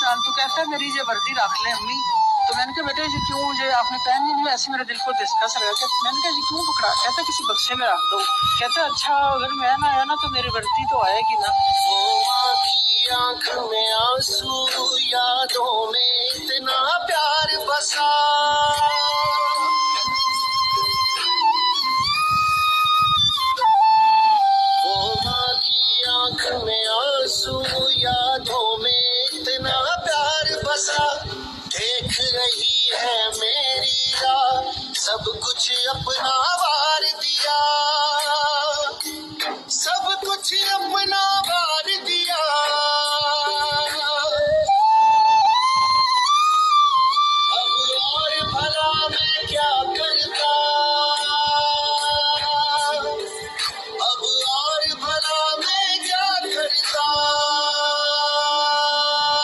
साल। तो कहता है मेरी ये वर्दी रख ले अम्मी। तो मैंने कहा बेटा ये क्यों, मुझे आपने पहन नहीं, ऐसे मेरे दिल को दिसकस लगा। मैंने कहा ये क्यों पकड़ा? कहता किसी बक्से में रख दो। कहता अच्छा अगर मैं ना आया ना तो मेरी वर्दी तो आएगी ना। आंख में आंसू, यादों में इतना प्यार बसा, वो माँ की आंख में आंसू, यादों में इतना प्यार बसा। देख रही है मेरी राह, सब कुछ अपना वार दिया।